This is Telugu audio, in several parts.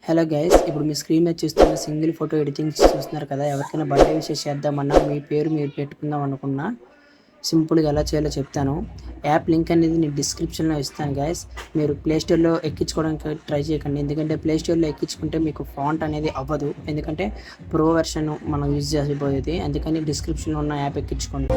హలో గైస్, ఇప్పుడు మీ స్క్రీన్ మీద చూస్తున్న సింగిల్ ఫోటో ఎడిటింగ్ చూస్తున్నారు కదా. ఎవరికైనా బర్త్డే విషెస్ చేద్దామన్నా, మీ పేరు మీరు పెట్టుకుందాం అనుకున్నా, సింపుల్గా ఎలా చేయాలో చెప్తాను. యాప్ లింక్ అనేది నేను డిస్క్రిప్షన్లో ఇస్తాను గైస్. మీరు ప్లేస్టోర్లో ఎక్కించుకోవడానికి ట్రై చేయకండి, ఎందుకంటే ప్లేస్టోర్లో ఎక్కించుకుంటే మీకు ఫాంట్ అనేది అవ్వదు, ఎందుకంటే ప్రో వెర్షన్ మనం యూజ్ చేసిపోయేది. అందుకని డిస్క్రిప్షన్లో ఉన్న యాప్ ఎక్కించుకోండి.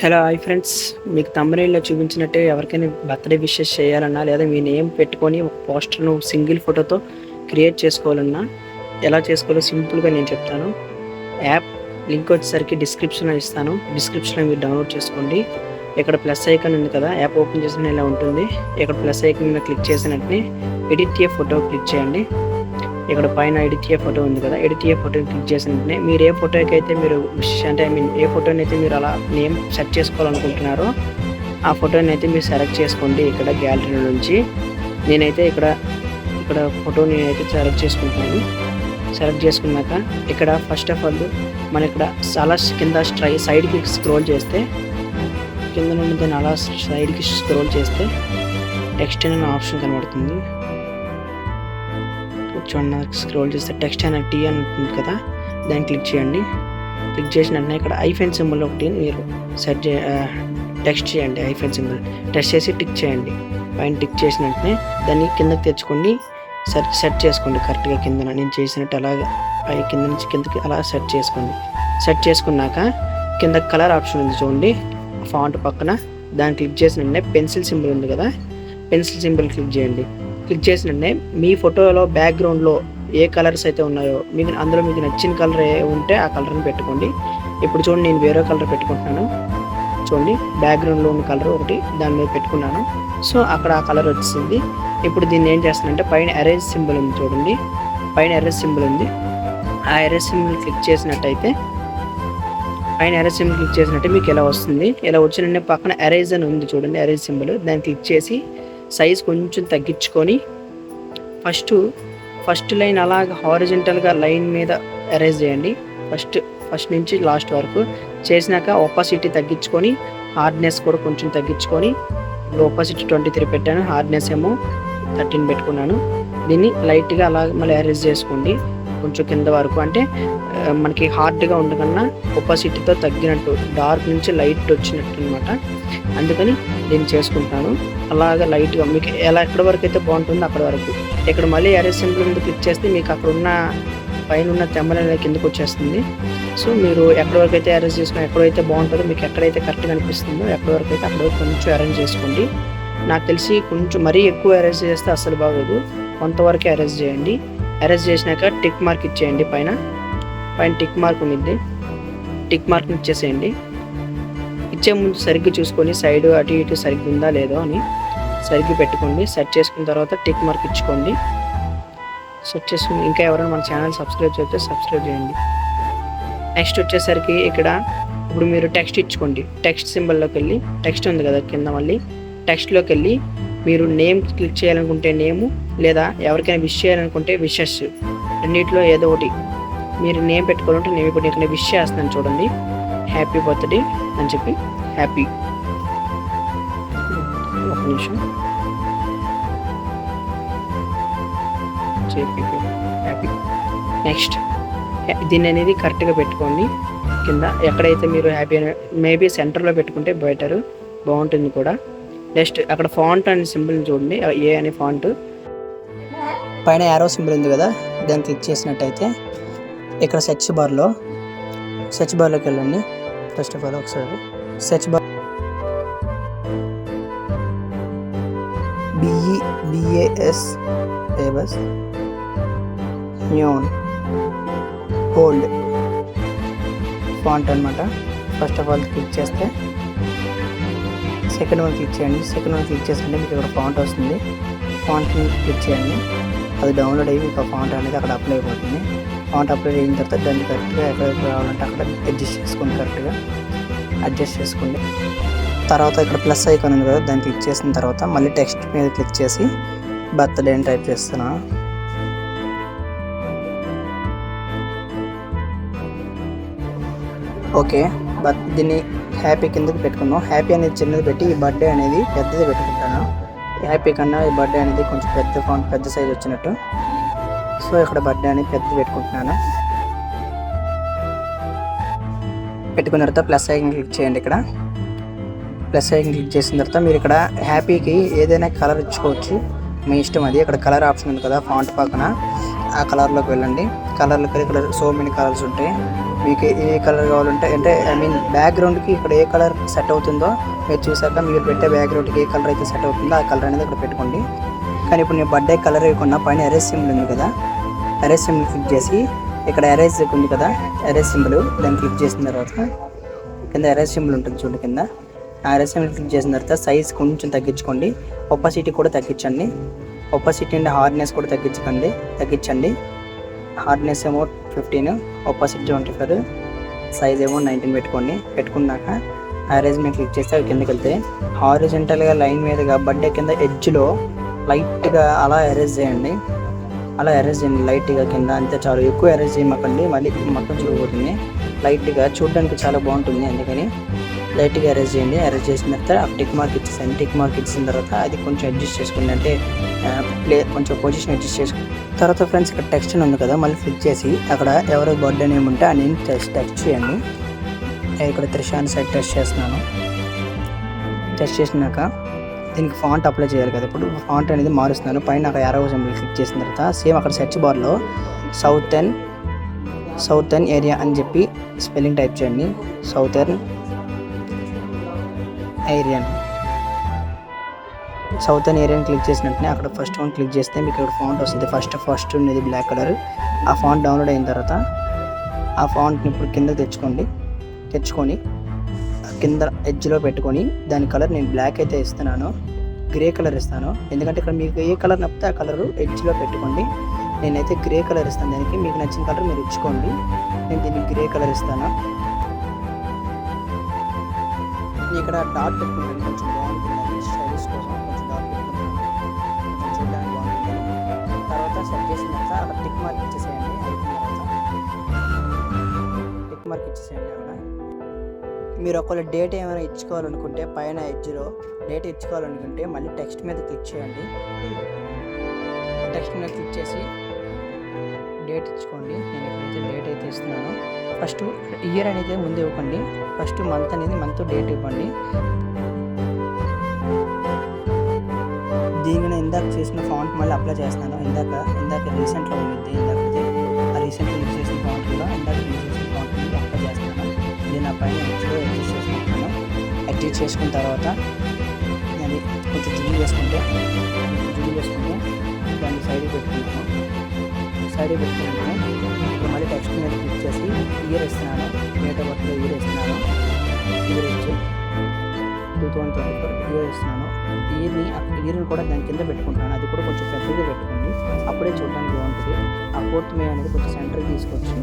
హలో హాయ్ ఫ్రెండ్స్, మీకు థంబ్నెయిల్లో చూపించినట్టే ఎవరికైనా బర్త్డే విషెస్ చేయాలన్నా, లేదా మీ నేమ్ పెట్టుకొని ఒక పోస్టర్ను సింగిల్ ఫోటోతో క్రియేట్ చేసుకోవాలన్నా ఎలా చేసుకోవాలో సింపుల్గా నేను చెప్తాను. యాప్ లింక్ వచ్చేసరికి డిస్క్రిప్షన్లో ఇస్తాను, డిస్క్రిప్షన్లో మీరు డౌన్లోడ్ చేసుకోండి. ఇక్కడ ప్లస్ ఐకాన్ ఉంది కదా, యాప్ ఓపెన్ చేసిన ఇలా ఉంటుంది. ఇక్కడ ప్లస్ ఐకాన్ మీద క్లిక్ చేసిన వెంటనే ఎడిట్ ఏ ఫోటో క్లిక్ చేయండి. ఇక్కడ పైన ఎడిట్ ఏ ఫోటో ఉంది కదా, ఎడిట్ ఏ ఫోటోని క్లిక్ చేసిన వెంటనే మీరు ఏ ఫోటోకి అయితే మీరు అంటే ఏ ఫోటోని అయితే మీరు అలా నేమ్ సెర్చ్ చేసుకోవాలనుకుంటున్నారో ఆ ఫోటోని అయితే మీరు సెలెక్ట్ చేసుకోండి. ఇక్కడ గ్యాలరీ నుంచి నేనైతే ఇక్కడ ఫోటోని అయితే సెలెక్ట్ చేసుకుంటున్నాను. సెలెక్ట్ చేసుకున్నాక ఇక్కడ ఫస్ట్ ఆఫ్ ఆల్ మన ఇక్కడ చాలా కింద సైడ్కి స్క్రోల్ చేస్తే, కింద నుండి దాన్ని అలా సైడ్కి స్క్రోల్ చేస్తే టెక్స్ట్ అనే ఆప్షన్ కనబడుతుంది. చూడండి, స్క్రోల్ చేస్తే టెక్స్ట్ అనే టీ అని ఉంటుంది కదా, దాన్ని క్లిక్ చేయండి. క్లిక్ చేసిన వెంటనే ఇక్కడ ఐఫోన్ సింబల్ ఒకటి మీరు టెక్స్ట్ చేయండి. ఐఫోన్ సింబల్ టెక్స్ట్ చేసి టిక్ చేయండి. పైన టిక్ చేసిన వెంటనే దాన్ని కిందకి తెచ్చుకోండి, సెట్ చేసుకోండి కరెక్ట్గా. కింద నేను చేసినట్టు అలాగా కింద నుంచి కిందకి అలా సెట్ చేసుకోండి. సెట్ చేసుకున్నాక కింద కలర్ ఆప్షన్ ఉంది చూడండి, ఫాంట్ పక్కన దాన్ని క్లిక్ చేసిన వెంటనే పెన్సిల్ సింబల్ ఉంది కదా, పెన్సిల్ సింబల్ క్లిక్ చేయండి. క్లిక్ చేసినట్టే మీ ఫోటోలో బ్యాక్గ్రౌండ్లో ఏ కలర్స్ అయితే ఉన్నాయో అందులో మీకు నచ్చిన కలర్ ఏ ఉంటే ఆ కలర్ని పెట్టుకోండి. ఇప్పుడు చూడండి, నేను వేరే కలర్ పెట్టుకుంటున్నాను. చూడండి, బ్యాక్గ్రౌండ్లో ఉన్న కలర్ ఒకటి దాని మీద పెట్టుకున్నాను. సో అక్కడ ఆ కలర్ వచ్చింది. ఇప్పుడు దీన్ని ఏం చేస్తానంటే పైన ఎరేజ్ సింబల్ ఉంది చూడండి, పైన ఎరేజ్ సింబల్ ఉంది. ఆ ఎరేజ్ సింబల్ క్లిక్ చేసినట్టయితే మీకు ఎలా వస్తుంది. ఇలా వచ్చిన పక్కన ఎరేజ్ అని ఉంది చూడండి, ఎరేజ్ సింబల్, దాన్ని క్లిక్ చేసి సైజ్ కొంచెం తగ్గించుకొని ఫస్ట్ లైన్ అలాగ హారిజెంటల్గా లైన్ మీద ఎరేజ్ చేయండి. ఫస్ట్ నుంచి లాస్ట్ వరకు చేసినాక ఒపాసిటీ తగ్గించుకొని, హార్డ్నెస్ కూడా కొంచెం తగ్గించుకొని, ఒపాసిటీ 23 పెట్టాను, హార్డ్నెస్ ఏమో 13 పెట్టుకున్నాను. దీన్ని లైట్గా అలాగ మళ్ళీ ఎరేజ్ చేసుకోండి కొంచెం కింద వరకు. అంటే మనకి హార్డ్గా ఉండకన్నా ఒపాసిటీతో తగ్గినట్టు, డార్క్ నుంచి లైట్ వచ్చినట్టు అనమాట. అందుకని దీన్ని చేసుకుంటాను. అలాగా లైట్గా మీకు ఎక్కడి వరకు అయితే బాగుంటుందో అక్కడ వరకు. ఇక్కడ మళ్ళీ ఎరేజ్ సింబల్ మీద క్లిక్ చేస్తే మీకు అక్కడ ఉన్న పైన ఉన్న తెమ్మల కిందకు వచ్చేస్తుంది. సో మీరు ఎక్కడి వరకు అయితే అరేంజ్ చేసుకుని ఎక్కడైతే బాగుంటుందో, మీకు ఎక్కడైతే కరెక్ట్గా అనిపిస్తుందో ఎక్కడి వరకు అయితే అక్కడ వరకు కొంచెం అరేంజ్ చేసుకోండి. నాకు తెలిసి కొంచెం మరీ ఎక్కువ అరేంజ్ చేస్తే అస్సలు బాగోదు, కొంతవరకే అరేంజ్ చేయండి. అరేంజ్ చేసినాక టిక్ మార్క్ ఇచ్చేయండి. పైన టిక్ మార్క్ ఉంది, టిక్ మార్క్ ఇచ్చేసేయండి. ఇచ్చే ముందు సరిగ్గా చూసుకొని సైడ్ అటు ఇటు సరిగ్గా ఉందా లేదో అని సరిగ్గా పెట్టుకోండి. సెట్ చేసుకున్న తర్వాత టిక్ మార్క్ ఇచ్చుకోండి. సెట్ చేసుకుని ఇంకా ఎవరైనా మన ఛానల్ సబ్స్క్రైబ్ చేస్తే సబ్స్క్రైబ్ చేయండి. నెక్స్ట్ వచ్చేసరికి ఇక్కడ ఇప్పుడు మీరు టెక్స్ట్ ఇచ్చుకోండి. టెక్స్ట్ సింబల్లోకి వెళ్ళి, టెక్స్ట్ ఉంది కదా కింద, మళ్ళీ టెక్స్ట్లోకి వెళ్ళి మీరు నేమ్ క్లిక్ చేయాలనుకుంటే నేము, లేదా ఎవరికైనా విష్ చేయాలనుకుంటే విషెస్, రెండింటిలో ఏదో ఒకటి మీరు నేమ్ పెట్టుకోవాలంటే నేను ఇప్పుడు ఇక్కడ విష్ చేస్తున్నాను చూడండి, హ్యాపీ బర్త్డే అని చెప్పి హ్యాపీ. ఒక నిమిషం, హ్యాపీ. నెక్స్ట్ దీన్ని అనేది కరెక్ట్గా పెట్టుకోండి. కింద ఎక్కడైతే మీరు హ్యాపీ అని మేబీ సెంటర్లో పెట్టుకుంటే బెటర్, బాగుంటుంది కూడా. నెక్స్ట్ అక్కడ ఫాంట్ అనే సింబల్ చూడండి, ఏ అనే ఫాంట్ పైన యారో సింబల్ ఉంది కదా, దాన్ని క్లిక్ చేసినట్టయితే ఇక్కడ సెర్చ్ బార్లోకి వెళ్ళండి. ఫస్ట్ ఆఫ్ ఆల్ ఒకసారి సెర్చ్ బార్ BAS న్యూన్ బోల్డ్ ఫాంట్ అనమాట. ఫస్ట్ ఆఫ్ ఆల్ క్లిక్ చేస్తే సెకండ్ వన్ క్లిక్ చేయండి. సెకండ్ వన్ క్లిక్ చేస్తుంటే మీకు ఇక్కడ ఫాంట్ వస్తుంది. ఫాంట్ని క్లిక్ చేయండి, అది డౌన్లోడ్ అయ్యి మీకు ఆ ఫాంట్ అనేది అక్కడ అప్లై అయిపోతుంది. ఫాంట్ అప్లై అయిన తర్వాత దాన్ని కరెక్ట్గా ఎక్కడ రావాలంటే అక్కడ అడ్జస్ట్ చేసుకోండి, కరెక్ట్గా అడ్జస్ట్ చేసుకోండి. తర్వాత ఇక్కడ ప్లస్ ఐకాన్ ఉంది కదా, దాన్ని క్లిక్ చేసిన తర్వాత మళ్ళీ టెక్స్ట్ మీద క్లిక్ చేసి బర్త్డే అని టైప్ చేస్తున్నాను. ఓకే, దీన్ని హ్యాపీ కిందకి పెట్టుకున్నాం. హ్యాపీ అనేది చిన్నది పెట్టి ఈ బర్త్డే అనేది పెద్దది పెట్టుకుంటాను. హ్యాపీ కన్నా ఈ బర్త్డే అనేది కొంచెం పెద్ద ఫాంట్, పెద్ద సైజ్ వచ్చినట్టు. సో ఇక్కడ బర్త్డే అనేది పెద్దది పెట్టుకుంటున్నాను. పెట్టుకున్న తర్వాత ప్లస్ ఐకాన్ క్లిక్ చేయండి. ఇక్కడ ప్లస్ ఐకాన్ క్లిక్ చేసిన తర్వాత మీరు ఇక్కడ హ్యాపీకి ఏదైనా కలర్ ఇచ్చుకోవచ్చు, మీ ఇష్టం అది. ఇక్కడ కలర్ ఆప్షన్ ఉంది కదా ఫాంట్ పక్కన, ఆ కలర్లోకి వెళ్ళండి. కలర్లోకి ఇక్కడ సో మెనీ కలర్స్ ఉంటాయి. మీకు ఏ కలర్ కావాలంటే అంటే బ్యాక్గ్రౌండ్కి ఇక్కడ ఏ కలర్ సెట్ అవుతుందో మీరు చూసాక మీరు పెట్టే బ్యాక్గ్రౌండ్కి ఏ కలర్ అయితే సెట్ అవుతుందో ఆ కలర్ అనేది ఇక్కడ పెట్టుకోండి. కానీ ఇప్పుడు నేను బర్త్డే కలర్ వేయకుండా పైన ఎరేజ్ సింబల్ ఉంది కదా, ఎరేజ్ సింబల్ క్లిక్ చేసి ఇక్కడ ఎరేజ్ ఉంది కదా, ఎరేజ్ సింబల్ దాన్ని క్లిక్ చేసిన తర్వాత కింద ఎరేజ్ సింబల్ ఉంటుంది చూడండి. కింద ఆ ఎరేజ్ సింబల్ క్లిక్ చేసిన తర్వాత సైజ్ కొంచెం తగ్గించుకోండి, ఒపాసిటీ కూడా తగ్గించండి. ఒపాసిటీ అండ్ హార్డ్నెస్ కూడా తగ్గించండి. హార్డ్నెస్ ఏమో 15, ఒపాసిటీ 25, సైజ్ ఏమో 19 పెట్టుకోండి. పెట్టుకున్నాక అరేంజ్ మీద క్లిక్ చేస్తే అవి కిందకి వెళ్తే హారిజెంటల్గా లైన్ మీదుగా బర్త్డే కింద ఎడ్జ్లో లైట్గా అలా ఎరేజ్ చేయండి. లైట్గా కింద, అంతే చాలు. ఎక్కువ ఎరేజ్ చేయమాకండి, మళ్ళీ మొత్తం చూడబోతుంది. లైట్గా చూడడానికి చాలా బాగుంటుంది, అందుకని లైట్గా ఎరేజ్ చేయండి. ఎరేజ్ చేసిన తర్వాత టిక్ మార్క్ ఇచ్చేసాను. టిక్ మార్క్ ఇచ్చిన తర్వాత అది కొంచెం అడ్జస్ట్ చేసుకోండి, అంటే కొంచెం పొజిషన్ అడ్జస్ట్ చేసుకోండి. తర్వాత ఫ్రెండ్స్ ఇక్కడ టెక్స్ట్ ఉంది కదా, మళ్ళీ క్లిక్ చేసి అక్కడ ఎవరో బర్త్డే నేమ్ ఉంటే ఆ నేమ్ టెక్స్ట్ చేయండి. ఇక్కడ త్రిషాని సైడ్ టెస్ట్ చేస్తున్నాను. టెస్ట్ చేసినాక దీనికి ఫాంట్ అప్లై చేయాలి కదా, ఇప్పుడు ఫాంట్ అనేది మారుస్తున్నాను. పైన అక్కడ యారో సింబల్ క్లిక్ చేసిన తర్వాత సేమ్ అక్కడ సెర్చ్ బార్లో సౌతర్న్ ఏరియా అని చెప్పి స్పెల్లింగ్ టైప్ చేయండి. సౌతర్న్ ఏరియాని క్లిక్ చేసినట్టునే అక్కడ ఫస్ట్ వన్ క్లిక్ చేస్తే మీకు ఇక్కడ ఫాంట్ వస్తుంది. ఫస్ట్ ఉన్నది బ్లాక్ కలర్. ఆ ఫాంట్ డౌన్లోడ్ అయిన తర్వాత ఆ ఫాంట్ని ఇప్పుడు కింద తెచ్చుకొని కింద ఎడ్జ్లో పెట్టుకొని దాని కలర్ నేను బ్లాక్ అయితే ఇస్తున్నాను, గ్రే కలర్ ఇస్తాను. ఎందుకంటే ఇక్కడ మీకు ఏ కలర్ నచ్చితే ఆ కలరు ఎడ్జ్లో పెట్టుకోండి. నేనైతే గ్రే కలర్ ఇస్తాను, దానికి మీకు నచ్చిన కలర్ మీరు ఇచ్చుకోండి. నేను దీనికి గ్రే కలర్ ఇస్తాను. ఇక్కడ డాట్ పెట్టుకుంటాను, కొంచెం బాగుంటుంది స్టైలిష్ కోసం. కొంచెం డాట్ పెట్టుకుంటాను, కొంచెం చూడడానికి బాగుంటుంది. తర్వాత సెట్ చేసిన తర్వాత అక్కడ టిక్ మార్క్ ఇచ్చేసేయండి. అక్కడ మీరు ఒకవేళ డేట్ ఏమైనా ఇచ్చుకోవాలనుకుంటే పైన ఎడ్జ్లో డేట్ ఇచ్చుకోవాలనుకుంటే మళ్ళీ టెక్స్ట్ మీద క్లిక్ చేయండి. టెక్స్ట్ మీద క్లిక్ చేసి డేట్ ఇచ్చుకోండి. నేను ఎక్కడైతే డేట్ అయితే ఇస్తున్నానో ఫస్ట్ ఇయర్ అనేది ముందు ఇవ్వకండి, ఫస్ట్ మంత్ అనేది డేట్ ఇవ్వండి. దీనిని ఇందాక చేసిన ఫాంట్ మళ్ళీ అప్లై చేస్తున్నాను. ఇందాక రీసెంట్లో ఉంది, ఆ రీసెంట్లో యూజ్ చేసిన ఫాంట్ కూడా అప్లై చేస్తున్నాను. దీని పైన అడ్జస్ట్ చేసుకున్న తర్వాత అది కొంచెం జూమ్ చేసుకుంటే దాన్ని సైడ్కి పెట్టుకున్నాను. ఇప్పుడు మళ్ళీ టెక్స్ట్ మీద క్లిక్ చేసి ఇయర్ ఇస్తున్నాను, డేట్ ఆఫ్ బర్త్లో ఇయర్ ఇస్తున్నాను. ఇయర్ ఇచ్చి 2024 ఇయర్ ఇస్తున్నాను. ఇయర్ని కూడా దాని కింద పెట్టుకుంటున్నాను. అది కూడా కొంచెం పెద్దగా పెట్టుకోండి, అప్పుడే చూడడానికి బాగుంటుంది. ఆ 4th మే అనేది కొంచెం సెంటర్కి తీసుకొచ్చి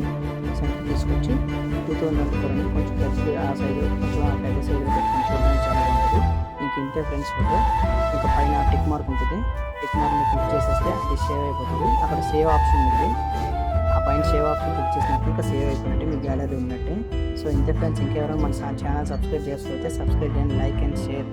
2024 అనేది కొంచెం పెద్ద ఆ సైడ్ కొంచెం పెద్ద సైడ్లో పెట్టుకొని చూడడానికి చాలా బాగుంటుంది. ఇంతే ఫ్రెండ్స్ ఫోటో. ఇంకా పైన టిక్ మార్క్ ఉంటుంది, టిక్ మార్క్ని క్లిక్ చేసేస్తే అది సేవ్ అయిపోతుంది. అక్కడ సేవ్ ఆప్షన్ ఉంది, ఆ పైన సేవ్ ఆప్షన్ క్లిక్ చేసినట్టు ఇంకా సేవ్ అయిపోయినట్టే మీ గ్యాలరీ ఉన్నట్టే. సో ఇంతే ఫ్రెండ్స్. ఇంకెవరైనా మన ఛానల్ సబ్స్క్రైబ్ చేసుకోకపోతే సబ్స్క్రైబ్ చేయండి, లైక్ అండ్ షేర్.